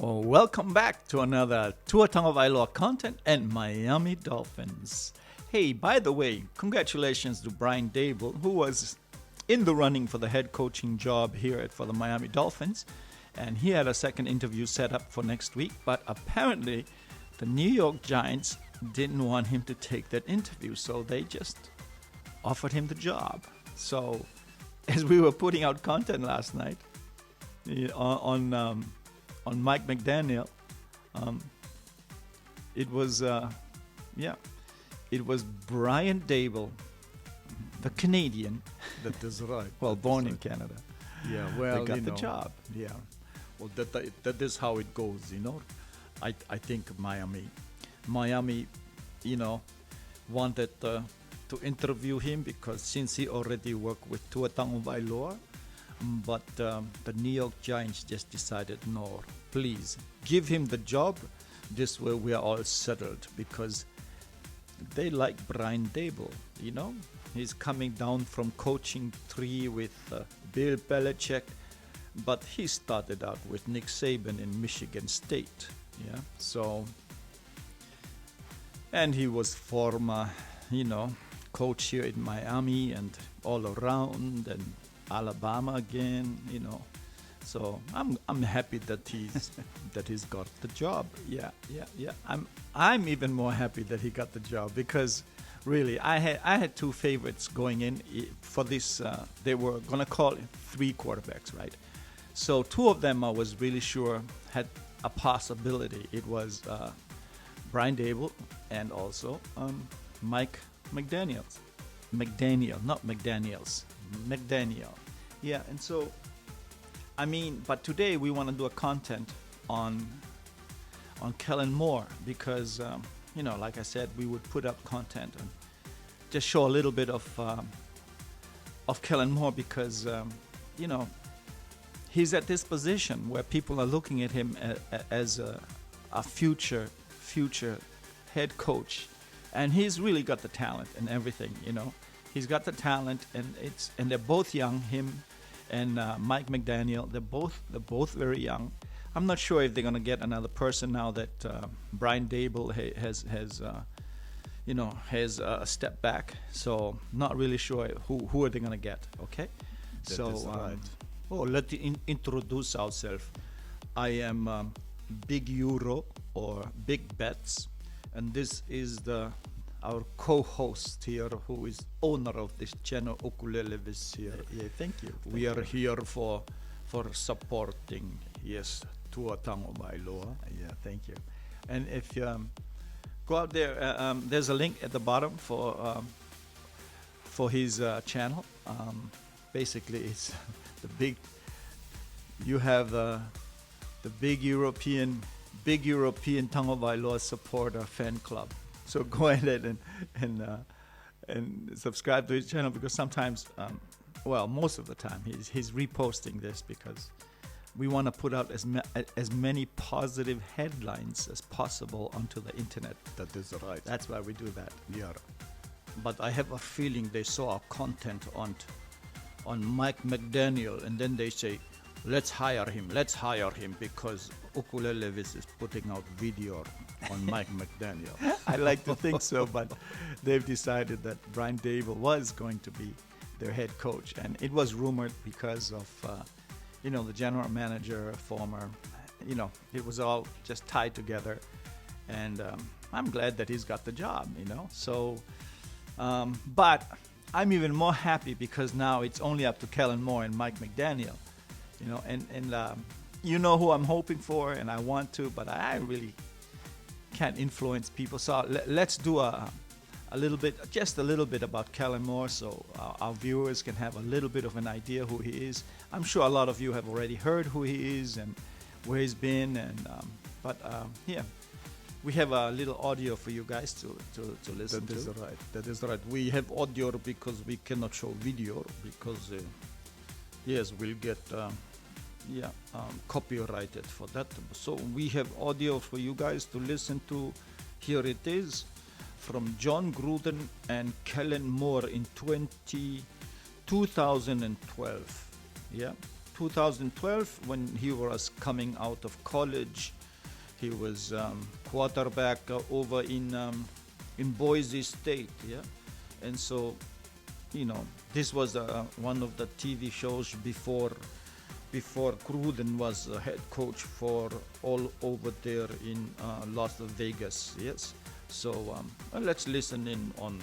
Oh, welcome back to another Tua Tagovailoa content and Miami Dolphins. Hey, by the way, congratulations to Brian Dable, who was in the running for the head coaching job here for the Miami Dolphins. And he had a second interview set up for next week, but apparently the New York Giants didn't want him to take that interview, so they just offered him the job. So, as we were putting out content last night on Mike McDaniel, it was Brian Dable, the Canadian. That is right. Well, born in Canada. Yeah, well, they got the job. Yeah, well, that is how it goes, you know. I think Miami, wanted to interview him because since he already worked with Tua Tagovailoa, but the New York Giants just decided, no, please give him the job. This way we are all settled because they like Brian Dable, you know. He's coming down from coaching tree with Bill Belichick, but he started out with Nick Saban in Michigan State, yeah. So, and he was former, coach here in Miami and all around, and Alabama again, So I'm happy that he's got the job. Yeah. I'm even more happy that he got the job because really I had two favorites going in for this. They were gonna call it 3 quarterbacks, right? So 2 of them I was really sure had a possibility. It was Brian Dable and also Mike McDaniel, not McDaniels. McDaniel. Yeah, and so but today we want to do a content on Kellen Moore because like I said, we would put up content and just show a little bit of Kellen Moore because he's at this position where people are looking at him as a future head coach, and he's really got the talent and everything, He's got the talent, and they're both young. Him and Mike McDaniel, they're both very young. I'm not sure if they're gonna get another person now that Brian Dable has a step back. So not really sure who are they gonna get. Okay, that is right. Let's introduce ourselves. I am Big Euro or Big Bets, and this is our co-host here, who is owner of this channel, Ukulele Visir. Yeah, thank you. We are here for supporting, yes, Tua Tagovailoa. Yeah, thank you. And if you go out there, there's a link at the bottom for his channel. Basically, it's you have the big European Tagovailoa supporter fan club. So go ahead and subscribe to his channel because sometimes, most of the time, he's reposting this because we want to put out as many positive headlines as possible onto the internet. That is right. That's why we do that. Yeah. But I have a feeling they saw our content on Mike McDaniel, and then they say, let's hire him because Ukulele Vis is putting out video on Mike McDaniel. I like to think so, but they've decided that Brian Dable was going to be their head coach, and it was rumored because of the general manager, former, it was all just tied together, and I'm glad that he's got the job, So, but I'm even more happy because now it's only up to Kellen Moore and Mike McDaniel. Who I'm hoping for, and I want to, but I really can't influence people. So let's do a little bit about Kellen Moore, so our viewers can have a little bit of an idea who he is. I'm sure a lot of you have already heard who he is and where he's been, we have a little audio for you guys to listen to. That is right. We have audio because we cannot show video because. Yes, we'll get copyrighted for that. So we have audio for you guys to listen to. Here it is from John Gruden and Kellen Moore in 2012. Yeah, 2012, when he was coming out of college, he was quarterback over in Boise State, yeah. And so, this was one of the TV shows before Gruden was head coach for all over there in Las Vegas, yes. So let's listen in on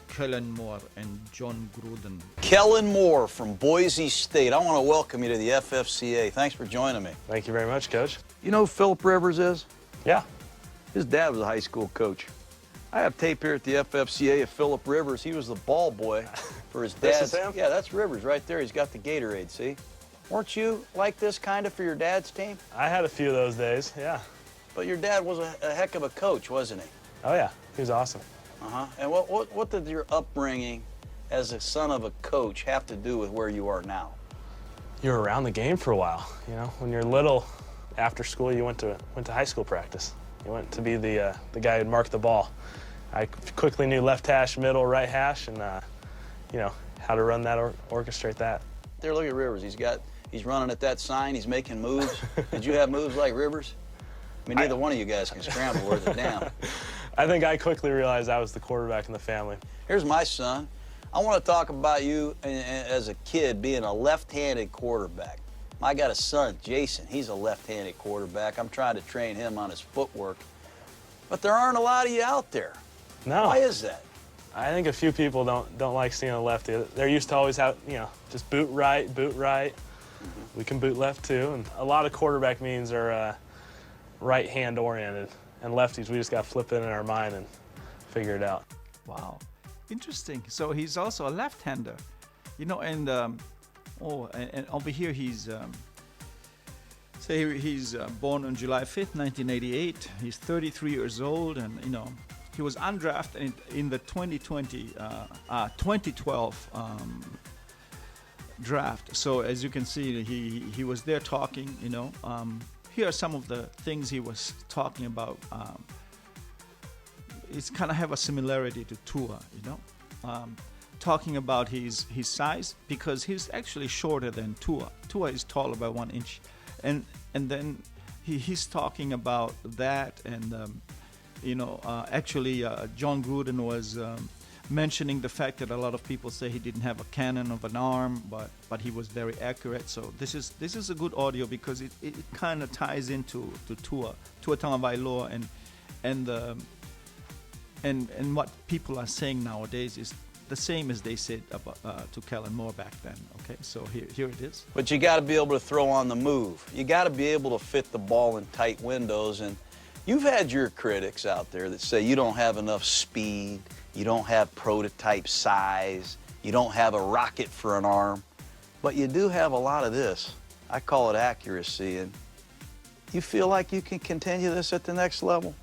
Kellen Moore and John Gruden. Kellen Moore from Boise State. I want to welcome you to the FFCA. Thanks for joining me. Thank you very much, Coach. You know who Philip Rivers is? Yeah. His dad was a high school coach. I have tape here at the FFCA of Philip Rivers. He was the ball boy for his dad. This is him? Yeah, that's Rivers right there. He's got the Gatorade, see? Weren't you like this kind of for your dad's team? I had a few of those days, yeah. But your dad was a heck of a coach, wasn't he? Oh, yeah. He was awesome. Uh-huh. And what did your upbringing as a son of a coach have to do with where you are now? You were around the game for a while. When you're little, after school, you went to high school practice. You went to be the guy who'd mark the ball. I quickly knew left hash, middle, right hash, and how to run that or orchestrate that. There, look at Rivers. He's running at that sign. He's making moves. Did you have moves like Rivers? I mean, neither one of you guys can scramble worth a damn. I think I quickly realized I was the quarterback in the family. Here's my son. I want to talk about you as a kid being a left-handed quarterback. I got a son, Jason. He's a left-handed quarterback. I'm trying to train him on his footwork. But there aren't a lot of you out there. No. Why is that? I think a few people don't like seeing a lefty. They're used to always have, just boot right, boot right. We can boot left too, and a lot of quarterback means are right-hand oriented, and lefties, we just got to flip it in our mind and figure it out. Wow, interesting. So he's also a left-hander, and over here he's born on July 5th, 1988. He's 33 years old, and he was undrafted in the 2012 draft. So as you can see, he was there talking. Here are some of the things he was talking about. It's kind of have a similarity to Tua, talking about his size, because he's actually shorter than Tua. Tua is taller by 1 inch, and then he's talking about that, and John Gruden was mentioning the fact that a lot of people say he didn't have a cannon of an arm, but he was very accurate. So this is a good audio because it kind of ties into Tua Tagovailoa, and what people are saying nowadays is the same as they said about to Kellen Moore back then. Okay, so here it is. But you got to be able to throw on the move. You got to be able to fit the ball in tight windows, and you've had your critics out there that say you don't have enough speed, you don't have prototype size, you don't have a rocket for an arm, but you do have a lot of this. I call it accuracy, and you feel like you can continue this at the next level?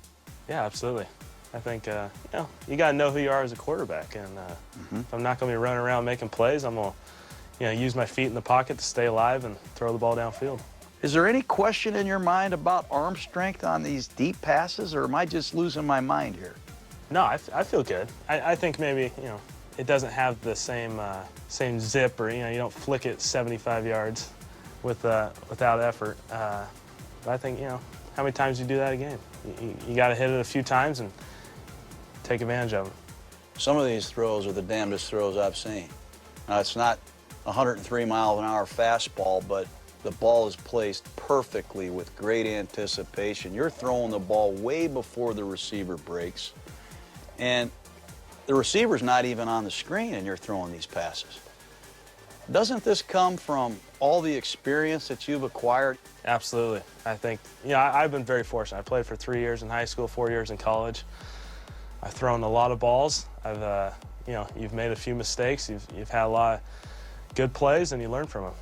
Yeah, absolutely. I think, you got to know who you are as a quarterback, and if I'm not going to be running around making plays, I'm going to use my feet in the pocket to stay alive and throw the ball downfield. Is there any question in your mind about arm strength on these deep passes, or am I just losing my mind here? No, I feel good. I think maybe, it doesn't have the same zip, or, you don't flick it 75 yards without effort. But I think, how many times do you do that a game? You got to hit it a few times and take advantage of them. Some of these throws are the damnedest throws I've seen. Now, it's not 103-mile-an-hour fastball, but the ball is placed perfectly with great anticipation. You're throwing the ball way before the receiver breaks, and the receiver's not even on the screen, and you're throwing these passes. Doesn't this come from all the experience that you've acquired? Absolutely. I think, I've been very fortunate. I played for 3 years in high school, 4 years in college. I've thrown a lot of balls. You've made a few mistakes. You've had a lot of good plays, and you learn from them.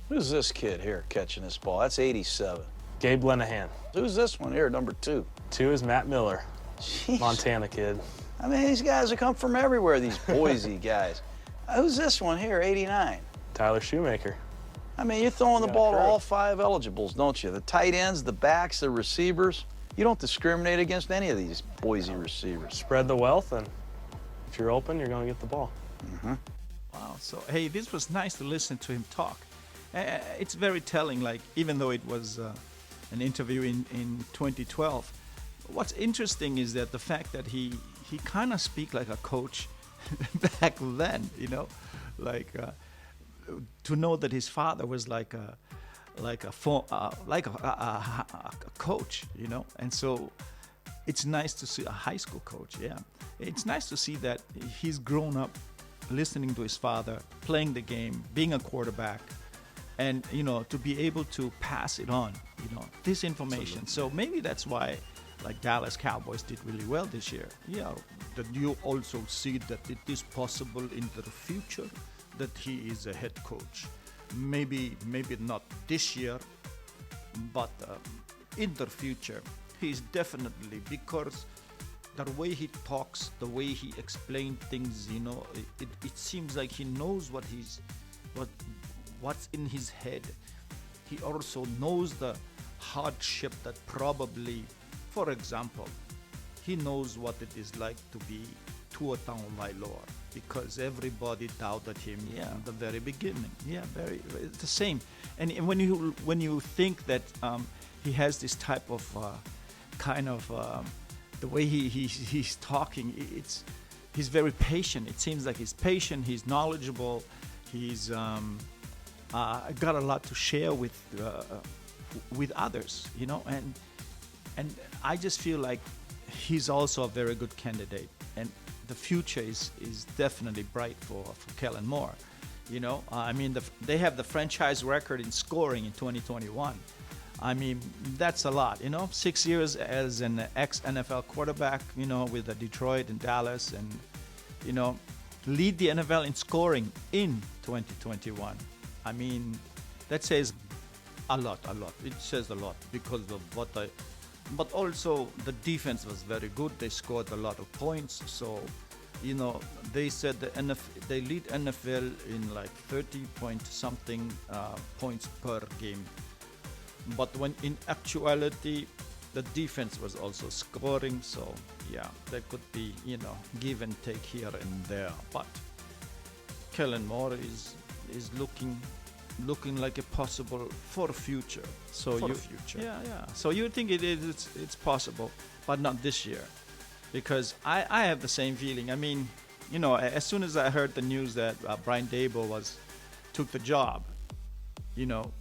Who's this kid here catching this ball? That's 87. Gabe Lenahan. Who's this one here, number 2? 2 is Matt Miller, Jeez. Montana kid. I mean, these guys have come from everywhere, these Boise guys. Who's this one here, 89? Tyler Shoemaker. I mean, you're throwing the ball to all 5 eligibles, don't you? The tight ends, the backs, the receivers. You don't discriminate against any of these Boise receivers. Spread the wealth, and if you're open, you're going to get the ball. Wow. So, hey, this was nice to listen to him talk. It's very telling. Like, even though it was an interview in 2012, what's interesting is that the fact that he kind of speak like a coach back then, you know, like to know that his father was like a coach, you know, and so it's nice to see a high school coach. Yeah, it's nice to see that he's grown up listening to his father, playing the game, being a quarterback, and you know, to be able to pass it on, you know, this information. Absolutely. So maybe that's why, like, Dallas Cowboys did really well this year. Yeah, that you also see that it is possible in the future that he is a head coach. Maybe not this year, but in the future, he's definitely, because the way he talks, the way he explains things, you know, it seems like he knows what's in his head. He also knows the hardship that probably, for example, he knows what it is like to be Tua Tagovailoa, because everybody doubted him in the very beginning. Yeah, it's the same. And when you think that he has this type of kind of the way he's talking, he's very patient. It seems like he's patient. He's knowledgeable. He's got a lot to share with others, you know, and I just feel like he's also a very good candidate, and the future is definitely bright for Kellen Moore. You know, I mean, they have the franchise record in scoring in 2021. I mean, that's a lot, you know, 6 years as an ex-NFL quarterback, you know, with the Detroit and Dallas, and, you know, lead the NFL in scoring in 2021. I mean, that says a lot. It says a lot because of but also the defense was very good. They scored a lot of points. So, you know, they said they lead NFL in like 30 point something points per game. But when in actuality, the defense was also scoring. So yeah, there could be, you know, give and take here and there. But Kellen Moore is looking like a possible for the future. So yeah. So you think it's possible, but not this year, because I have the same feeling. I mean, you know, as soon as I heard the news that Brian Daboll took the job, you know,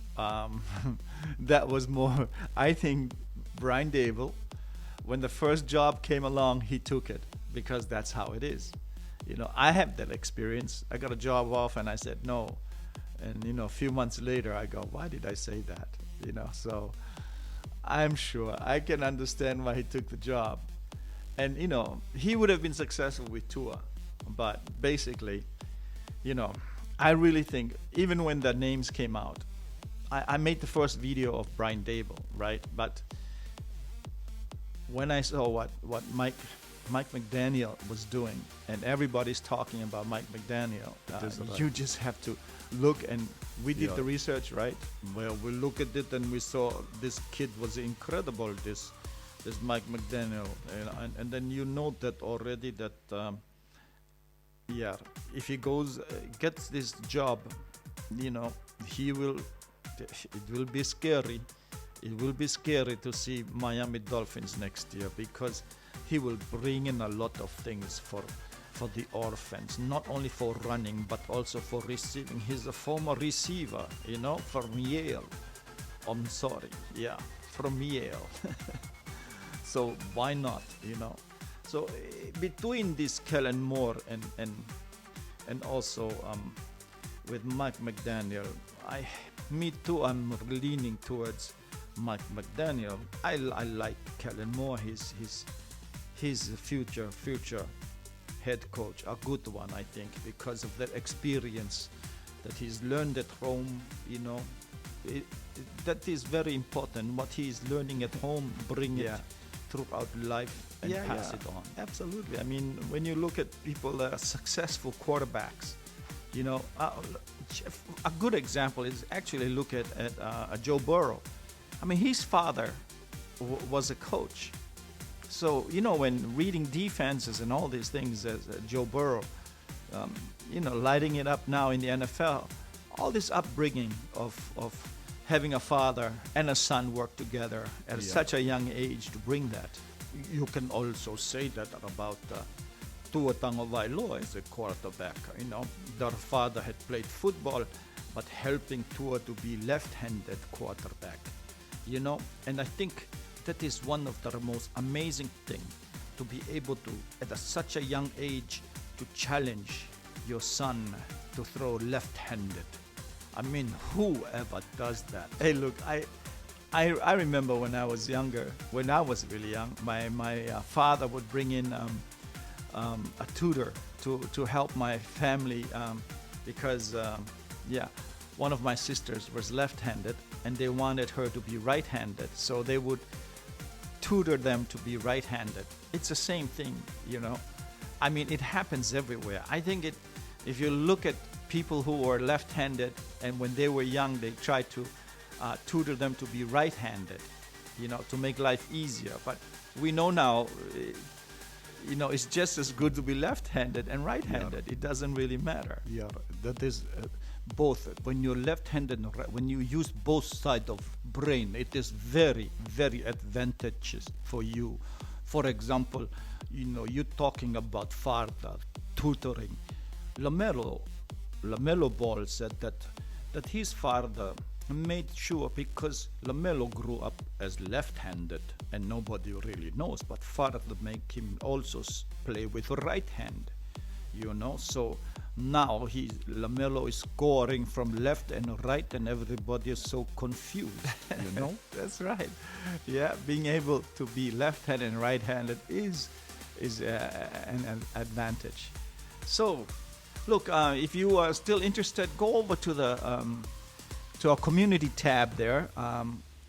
that was more. I think Brian Daboll, when the first job came along, he took it because that's how it is. You know, I have that experience. I got a job off and I said no. And, you know, a few months later, I go, why did I say that? You know, so I'm sure I can understand why he took the job. And, you know, he would have been successful with Tua. But basically, you know, I really think, even when the names came out, I made the first video of Brian Daboll, right? But when I saw what Mike McDaniel was doing, and everybody's talking about Mike McDaniel, you just have to look, and we did the research, right? Well, we look at it and we saw this kid was incredible, this Mike McDaniel, and then you know that already that if he gets this job, you know, it will be scary. It will be scary to see Miami Dolphins next year, because he will bring in a lot of things for the offense, not only for running but also for receiving. He's a former receiver, you know, from Yale. I'm sorry, from Yale. So why not, you know? So between this Kellen Moore and also with Mike McDaniel, me too, I'm leaning towards Mike McDaniel. I like Kellen Moore. He's a future head coach, a good one, I think, because of that experience that he's learned at home. You know, that is very important. What he's learning at home, bring it throughout life and pass it on. Absolutely. I mean, when you look at people that are successful quarterbacks, you know, a good example is actually look at Joe Burrow. I mean, his father was a coach. So, you know, when reading defenses and all these things, as Joe Burrow, you know, lighting it up now in the NFL, all this upbringing of having a father and a son work together at such a young age to bring that. You can also say that about Tua Tagovailoa as a quarterback. You know, their father had played football, but helping Tua to be left-handed quarterback. You know, and I think that is one of the most amazing thing, to be able to, at such a young age, to challenge your son to throw left-handed. I mean, whoever does that? Hey, look, I remember when I was younger, when I was really young, my father would bring in a tutor to help my family because, one of my sisters was left-handed and they wanted her to be right-handed, so they would tutor them to be right-handed. It's the same thing, you know. I mean, it happens everywhere. I think if you look at people who were left-handed and when they were young, they tried to tutor them to be right-handed, you know, to make life easier. But we know now, you know, it's just as good to be left-handed and right-handed. It doesn't really matter. Yeah, that is both. When you're left-handed and right, when you use both sides of brain, it is very, very advantageous for you. For example, you know, you're talking about father tutoring. LaMelo Ball said that his father made sure, because LaMelo grew up as left-handed and nobody really knows, but father make him also play with right hand, you know. So now LaMelo is scoring from left and right and everybody is so confused, you know. That's right. Yeah, being able to be left-handed and right-handed is an advantage. So, look, if you are still interested, go over to our community tab there,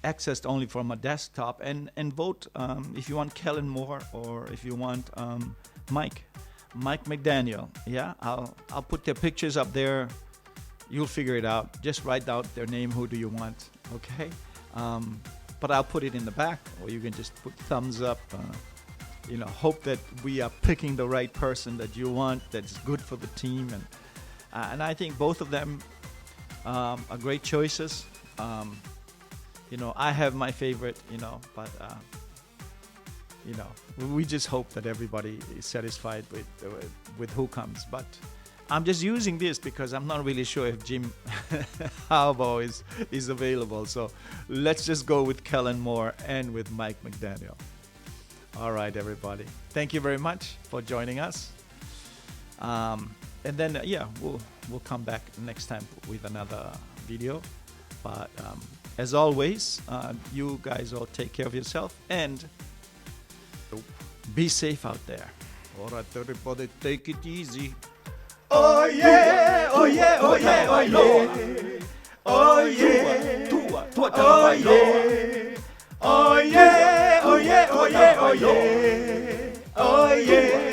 accessed only from a desktop, and vote if you want Kellen Moore or if you want Mike McDaniel. Yeah, I'll put their pictures up there. You'll figure it out. Just write out their name. Who do you want? Okay. But I'll put it in the back, or you can just put thumbs up. You know, hope that we are picking the right person that you want, that's good for the team, and I think both of them are great choices. You know, I have my favorite, you know, but you know, we just hope that everybody is satisfied with who comes. But I'm just using this because I'm not really sure if Jim Harbaugh is available. So let's just go with Kellen Moore and with Mike McDaniel. All right, everybody. Thank you very much for joining us. And then, we'll come back next time with another video. But as always, you guys all take care of yourself and be safe out there. All right, everybody, take it easy. Oh yeah, oh yeah, oh yeah, oh yeah. Oh yeah, Tua Tagovailoa. Oh yeah, oh yeah, oh yeah, oh yeah. Oh yeah.